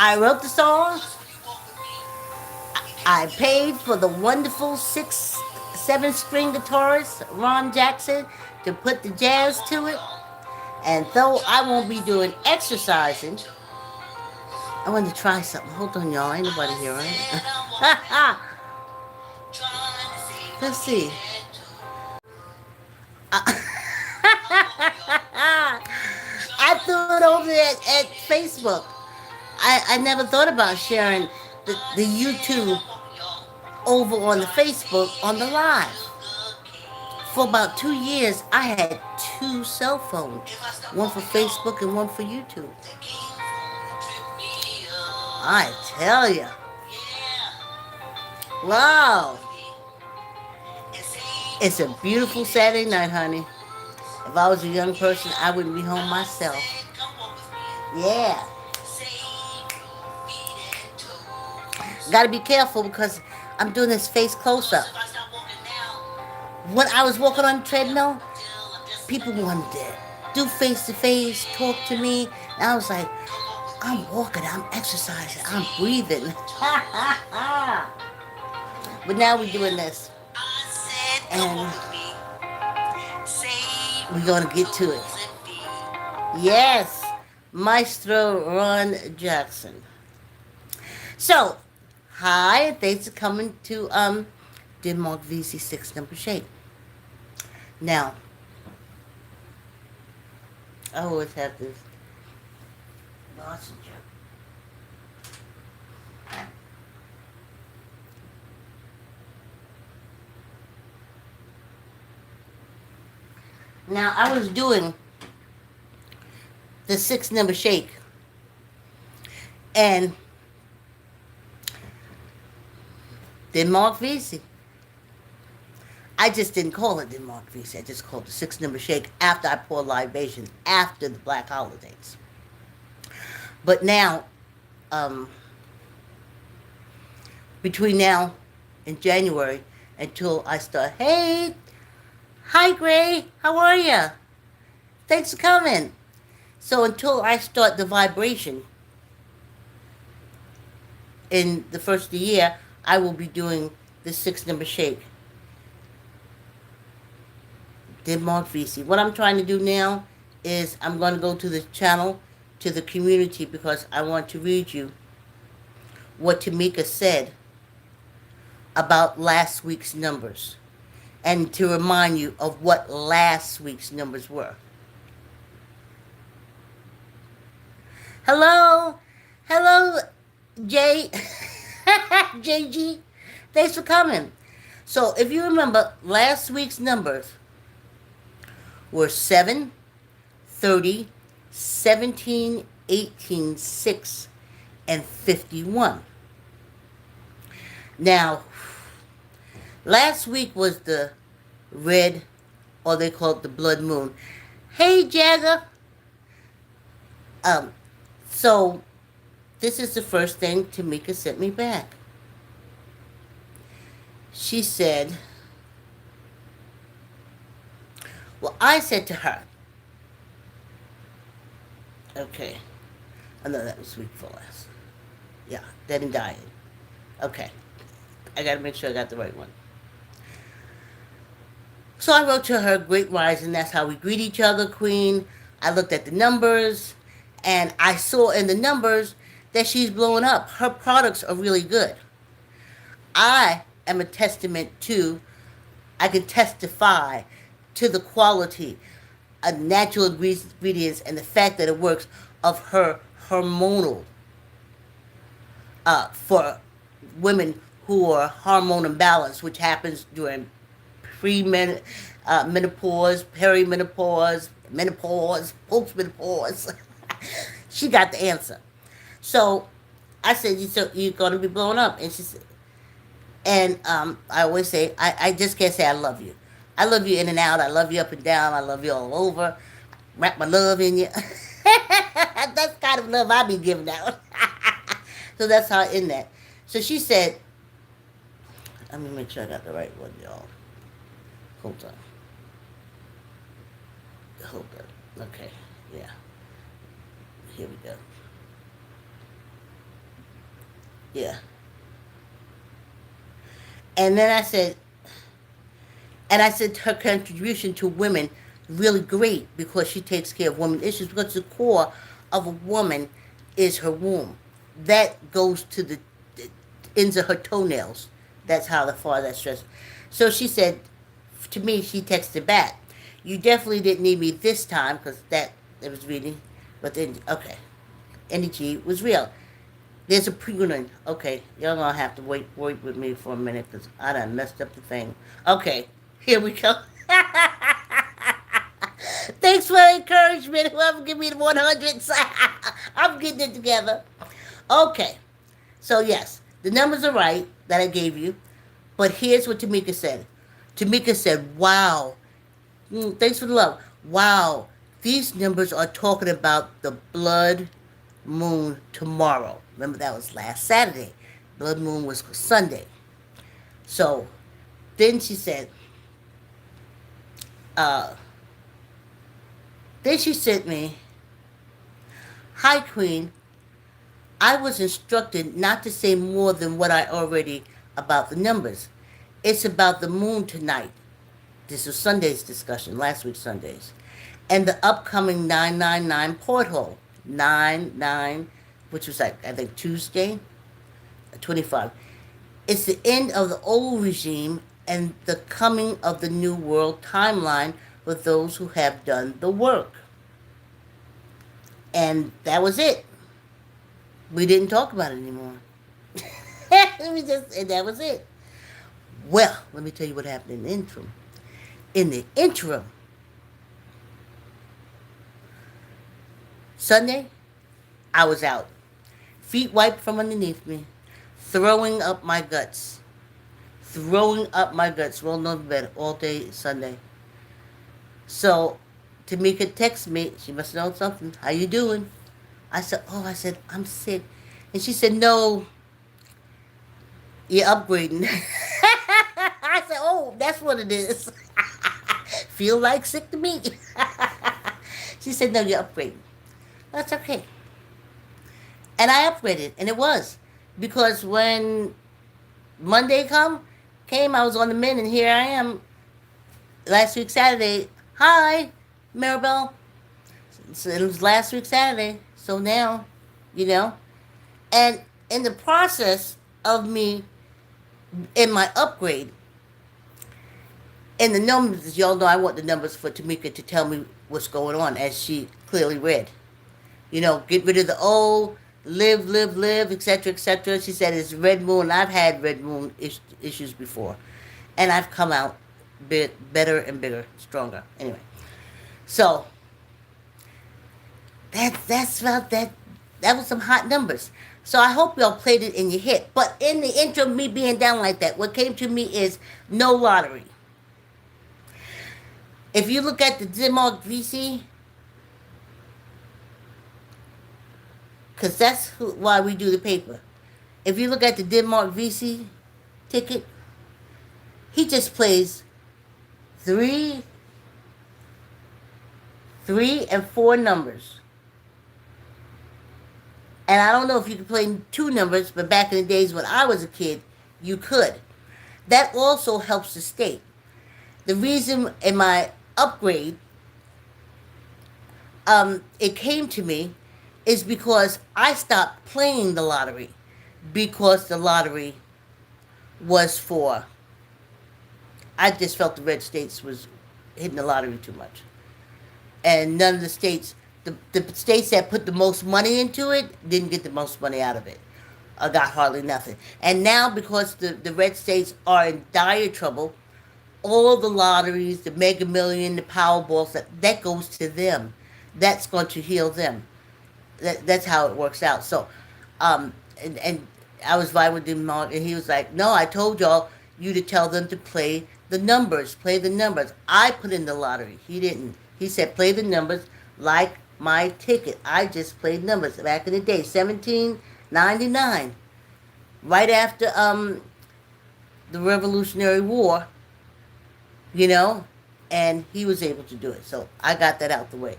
I wrote the song. I paid for the wonderful 7 string guitarist Ron Jackson to put the jazz to it. And though I won't be doing exercising, I wanted to try something. Hold on, y'all. Ain't nobody here, right? Let's see. I threw it over at Facebook. I never thought about sharing the YouTube over on the Facebook on the live. For about 2 years, I had 2 cell phones, one for Facebook and one for YouTube. I tell you. Wow. It's a beautiful Saturday night, honey. If I was a young person, I wouldn't be home myself. Yeah. Gotta be careful because I'm doing this face close up. When I was walking on the treadmill, people wanted to do face to face, talk to me. And I was like, I'm walking, I'm exercising, I'm breathing. But now we're doing this. And we're going to get to it. Yes, Maestro Ron Jackson. So, hi, thanks for coming to Demark Vesey 6 shape. Now, I always have this lozenge. Now, I was doing the 6 shake, and Demark Vesey. I just didn't call it Demark Vesey. I just called it the 6 shake after I poured libations after the Black holidays. But now, between now and January, until I start, hey, hi Gray, how are you? Thanks for coming. So until I start the vibration in the first of the year, I will be doing the 6 shake. Demark Vesey. What I'm trying to do now is I'm going to go to the channel, to the community, because I want to read you what Tamika said about last week's numbers, and to remind you of what last week's numbers were. Hello, Jay, JG, thanks for coming. So if you remember, last week's numbers were 7, 30, 17, 18, 6, and 51. Now, last week was the red, or they call it the blood moon. Hey, Jagger. So, this is the first thing Tamika sent me back. She said, well, I said to her, okay, I know that was week for last. Yeah, dead and dying. Okay, I gotta make sure I got the right one. So I wrote to her, Great Rising, that's how we greet each other, Queen. I looked at the numbers, and I saw in the numbers that she's blowing up. Her products are really good. I am a testament to, I can testify to the quality of natural ingredients and the fact that it works, of her hormonal, for women who are hormone imbalanced, which happens during menopause, perimenopause, menopause, postmenopause. She got the answer. So I said, you're going to be blown up. And she said, and I always say, I just can't say I love you. I love you in and out. I love you up and down. I love you all over. Wrap my love in you. That's kind of love I be giving out. So that's how I end that. So she said, let me make sure I got the right one, y'all. Hold on. Okay, yeah. Here we go. Yeah. And then I said her contribution to women really great because she takes care of women issues because the core of a woman is her womb. That goes to the ends of her toenails. That's how far that stretches. So she said to me, she texted back, "You definitely didn't need me this time because that it was reading, but then okay, energy was real. There's a prelude. Okay, y'all gonna have to wait with me for a minute because I done messed up the thing. Okay, here we go. Thanks for the encouragement. Whoever give me the 100s, I'm getting it together. Okay, so yes, the numbers are right that I gave you, but here's what Tamika said. Tamika said, "Wow, thanks for the love. Wow, these numbers are talking about the blood moon tomorrow. Remember that was last Saturday. Blood moon was Sunday. So then she said, uh, then she sent me, "Hi Queen, I was instructed not to say more than what I already about the numbers. It's about the moon tonight." This was Sunday's discussion, last week's Sundays. "And the upcoming 999 porthole. 9, which was like, I think Tuesday, 25. It's the end of the old regime and the coming of the new world timeline for those who have done the work." And that was it. We didn't talk about it anymore. And that was it. Well, let me tell you what happened in the interim. In the interim, Sunday, I was out, feet wiped from underneath me, throwing up my guts. Throwing up my guts, rolling on the bed all day Sunday. So Tamika texted me. She must know something. "How you doing?" I said, "Oh," I said, "I'm sick." And she said, "No, you're upgrading." I said, "Oh, that's what it is." Feel like sick to me. She said, "No, you're upgrading." That's okay. And I upgraded, and it was. Because when Monday came, I was on the mend, and here I am last week Saturday. "Hi, Maribel." So it was last week Saturday. So now, you know. And in the process of me, in my upgrade, and the numbers, y'all know I want the numbers for Tamika to tell me what's going on, as she clearly read. Get rid of the old, live, etc., etc. She said it's red moon. I've had red moon issues before, and I've come out better and bigger, stronger. Anyway, so that's about that. That was some hot numbers. So I hope y'all played it in your hit. But in the interim, me being down like that, what came to me is no lottery. If you look at the Demark Vesey, because that's why we do the paper. If you look at the Demark Vesey ticket, he just plays three, and four numbers. And I don't know if you could play two numbers, but back in the days when I was a kid, you could. That also helps the state. The reason in my upgrade, it came to me is because I stopped playing the lottery because the lottery was for. I just felt the red states was hitting the lottery too much, and none of the states, the states that put the most money into it, didn't get the most money out of it. I got hardly nothing. And now because the red states are in dire trouble, all the lotteries, the Mega Million, the Powerballs, that goes to them. That's going to heal them. That's how it works out. So, and I was vibing with him, and he was like, "No, I told you to tell them to play the numbers. Play the numbers." I put in the lottery. He didn't. He said, "Play the numbers like my ticket." I just played numbers back in the day, 1799, right after the Revolutionary War, you know, and he was able to do it. So I got that out the way.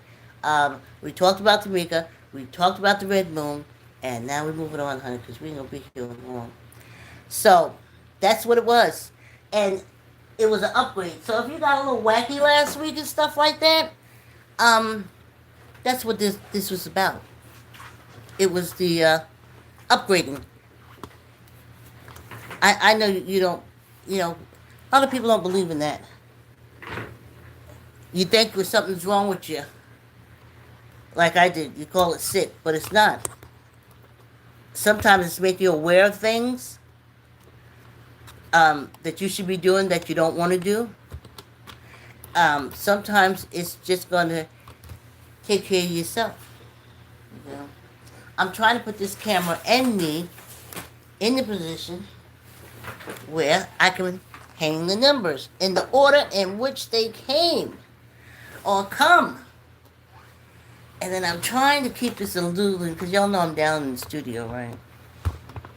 We talked about Tamika. We talked about the red moon. And now we're moving on, honey, because we ain't going to be here long. So that's what it was. And it was an upgrade. So if you got a little wacky last week and stuff like that, um, that's what this was about. It was the upgrading. I know you don't, a lot of people don't believe in that. You think something's wrong with you, like I did. You call it sick, but it's not. Sometimes it's make you aware of things that you should be doing that you don't want to do. Sometimes it's just going to take care of yourself. You know? I'm trying to put this camera and me in the position where I can hang the numbers in the order in which they came or come. And then I'm trying to keep this illusion, because y'all know I'm down in the studio, right?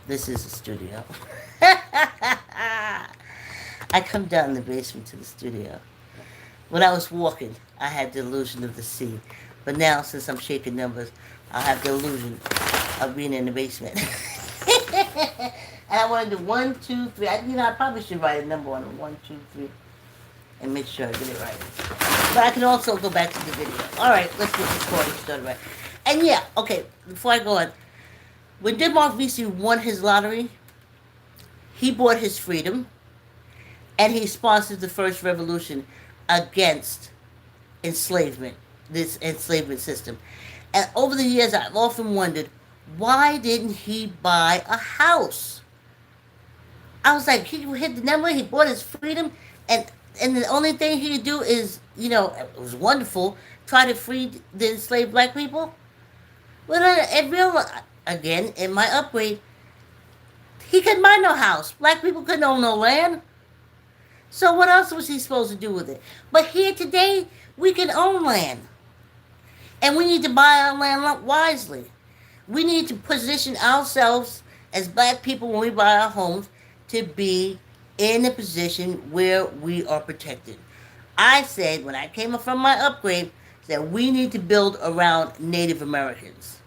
This is the studio. I come down in the basement to the studio. When I was walking, I had the illusion of the sea. But now, since I'm shaking numbers, I have the illusion of being in the basement. And I want to do 1, 2, 3. I probably should write a number on it. 1, 2, 3. And make sure I get it right. But I can also go back to the video. Alright, let's get this party started right. And yeah, okay, before I go on. When Demark Vesey won his lottery, he bought his freedom. And he sponsored the first revolution against enslavement. This enslavement system. And over the years, I've often wondered, why didn't he buy a house? I was like, he hit the number, he bought his freedom, and the only thing he could do is, it was wonderful, try to free the enslaved black people. But again, in my upgrade, he couldn't buy no house. Black people couldn't own no land. So what else was he supposed to do with it? But here today, we can own land. And we need to buy our land wisely. We need to position ourselves as black people when we buy our homes to be in a position where we are protected. I said, when I came up from my upgrade, that we need to build around Native Americans.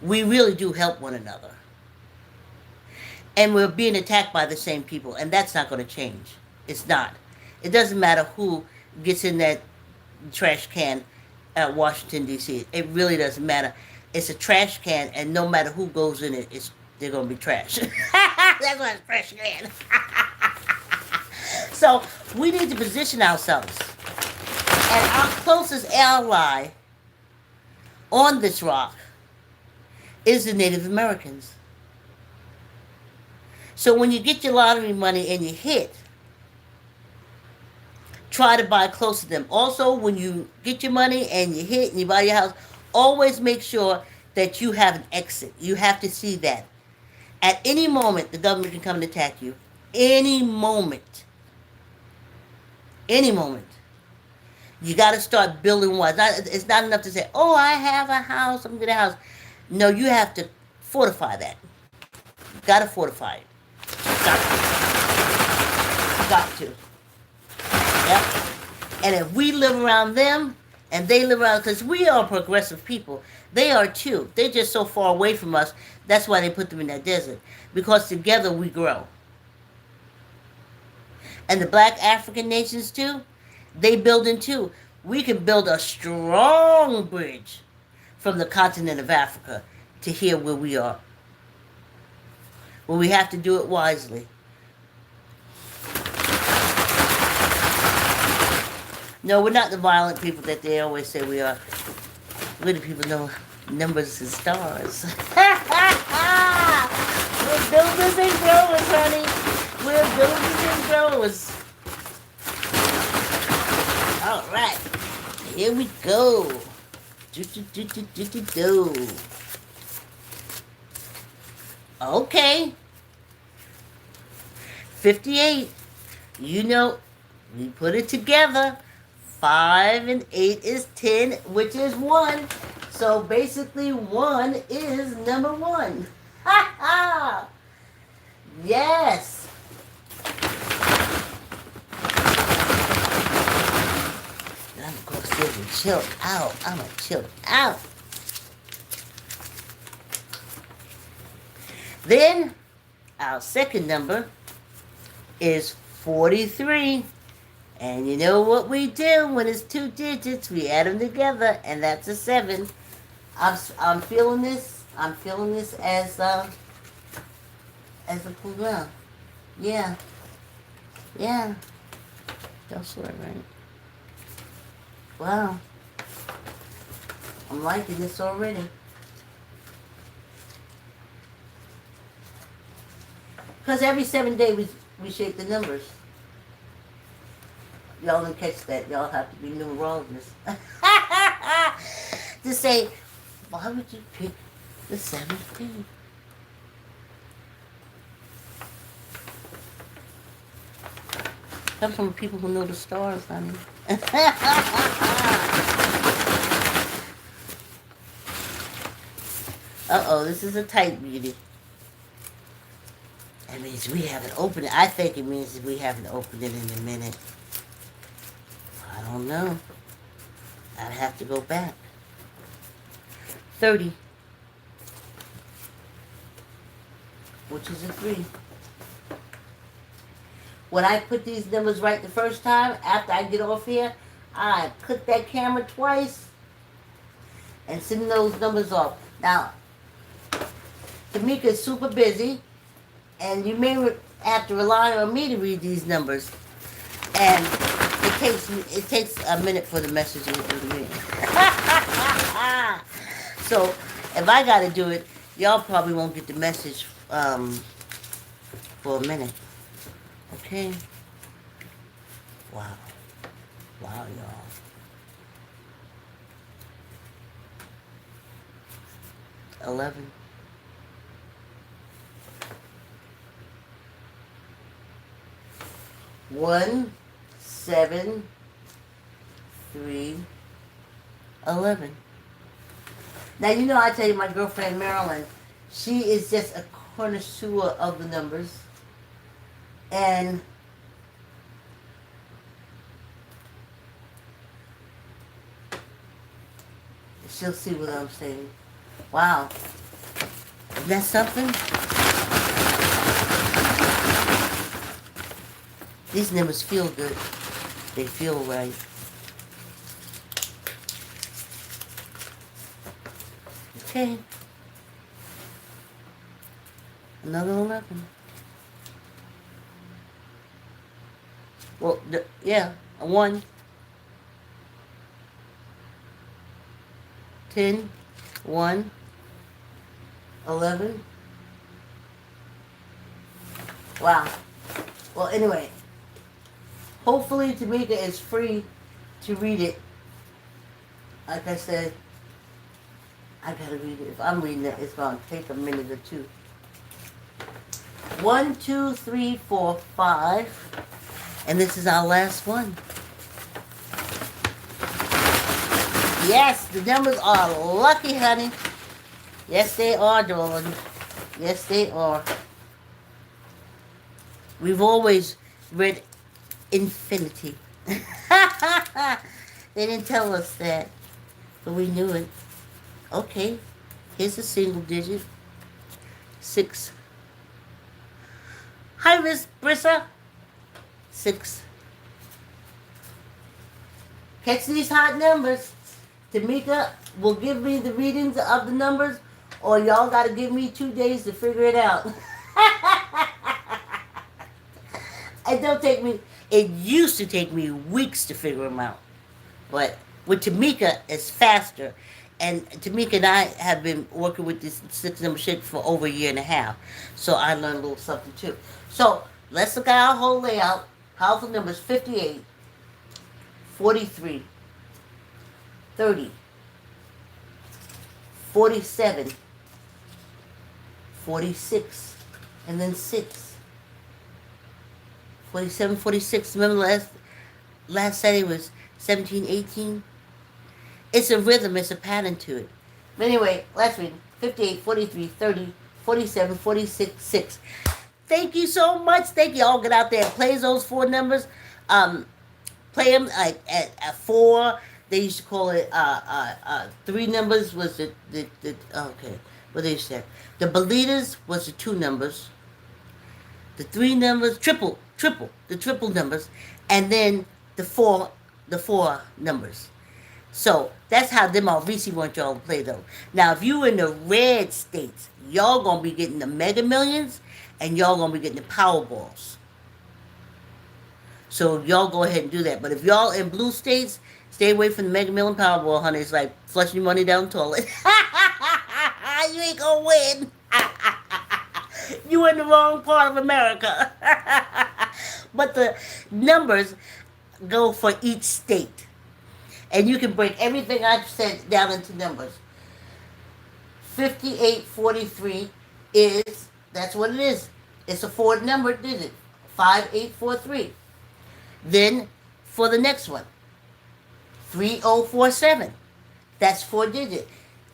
We really do help one another. And we're being attacked by the same people, and that's not going to change. It's not. It doesn't matter who gets in that trash can at Washington, D.C. It really doesn't matter. It's a trash can, and no matter who goes in it, they're going to be trash. That's why it's trash can. So we need to position ourselves. And our closest ally on this rock is the Native Americans. So when you get your lottery money and you hit, try to buy close to them. Also, when you get your money and you hit and you buy your house, always make sure that you have an exit. You have to see that. At any moment, the government can come and attack you. Any moment. Any moment. You got to start building wise. It's not enough to say, oh, I have a house, I'm going to get a house. No, you have to fortify that. You got to fortify it. Got to. Yep. And if we live around them, and they live around, because we are progressive people. They are too. They're just so far away from us. That's why they put them in that desert. Because together we grow. And the black African nations too, they build in too. We can build a strong bridge from the continent of Africa to here where we are. Well, we have to do it wisely. No, we're not the violent people that they always say we are. We're the people know numbers and stars. We're builders and growers, honey. We're builders and growers. All right. Here we go. Do. Okay. 58. You know, we put it together. 5 and 8 is 10, which is 1. So basically 1 is number 1. Ha ha! Yes! I'm going to sit and chill out. I'm going to chill out. Then our second number is 43. And you know what we do when it's two digits? We add them together, and that's a 7. I'm feeling this. I'm feeling this as a well. Yeah, yeah. Y'all saw it, right? Wow, I'm liking this already. Because every 7 day we shape the numbers. Y'all didn't catch that. Y'all have to be numerologists. To say, why would you pick the 7th day? Comes from people who know the stars, honey. Uh-oh, this is a tight beauty. That means we haven't opened it. I think it means that we haven't opened it in a minute. I don't know. I'd have to go back. 30. Which is a 3. When I put these numbers right the first time, after I get off here, I click that camera twice and send those numbers off. Now, Tamika's super busy, and you may have to rely on me to read these numbers. And it takes a minute for the message to get through to me. So, if I gotta do it, y'all probably won't get the message for a minute. Okay. Wow. Wow, y'all. $11. One, 7, 3, 11. Now, you know, I tell you, my girlfriend Marilyn, she is just a connoisseur of the numbers. And she'll see what I'm saying. Wow. Isn't that something? These numbers feel good. They feel right. Okay. Another 11. Well, yeah, a 1. 10, 1, 11. Wow. Well, anyway, hopefully Tamika is free to read it. Like I said, I gotta read it. If I'm reading it, it's gonna take a minute or two. 1, 2, 3, 4, 5. And this is our last one. Yes, the numbers are lucky, honey. Yes, they are, darling. Yes, they are. We've always read infinity. They didn't tell us that, but we knew it. Okay, here's a single digit. 6. Hi, Miss Brissa. 6. Catch these hot numbers. Tamika will give me the readings of the numbers, or y'all got to give me 2 days to figure it out. It don't take me. It used to take me weeks to figure them out, but with Tamika, it's faster. And Tamika and I have been working with this 6-number shape for over a year and a half, so I learned a little something too. So let's look at our whole layout. Powerful numbers: 58, 43, 30, 47, 46, and then 6. 47, 46. Remember last Saturday was 17, 18? It's a rhythm, it's a pattern to it. But anyway, last week, 58, 43, 30, 47, 46, 6. Thank you so much. Thank you. All get out there and play those 4 numbers. Play them like at 4. They used to call it 3 numbers was the okay. What they said. The Belitas was the two numbers. The three numbers, the triple numbers, and then the four numbers. So that's how Demark Vesey want y'all to play though. Now if you in the red states, y'all gonna be getting the Mega Millions and y'all gonna be getting the Powerballs. So y'all go ahead and do that. But if y'all in blue states, stay away from the Mega Million Powerball, honey. It's like flushing your money down the toilet. You ain't gonna win. You in the wrong part of America. But the numbers go for each state. And you can break everything I've said down into numbers. 5843 is, that's what it is. It's a four number digit. 5843. Then for the next one, 3047. That's four digit.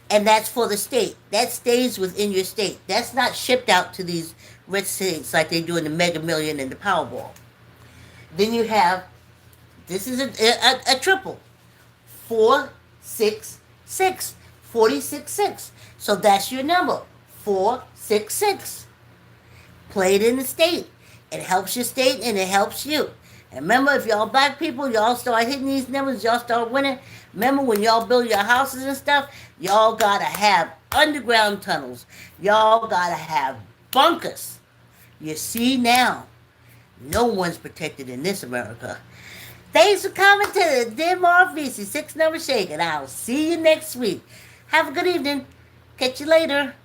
And that's for the state. That stays within your state. That's not shipped out to these red states like they do in the Mega Million and the Powerball. Then you have, this is a triple. 466. 466. So that's your number. 466. Play it in the state. It helps your state and it helps you. And remember, if y'all black people, y'all start hitting these numbers, y'all start winning. Remember when y'all build your houses and stuff, y'all gotta have underground tunnels. Y'all gotta have bunkers. You see now, no one's protected in this America. Thanks for coming to the Demark Vesey 6 Number Shake, and I'll see you next week. Have a good evening. Catch you later.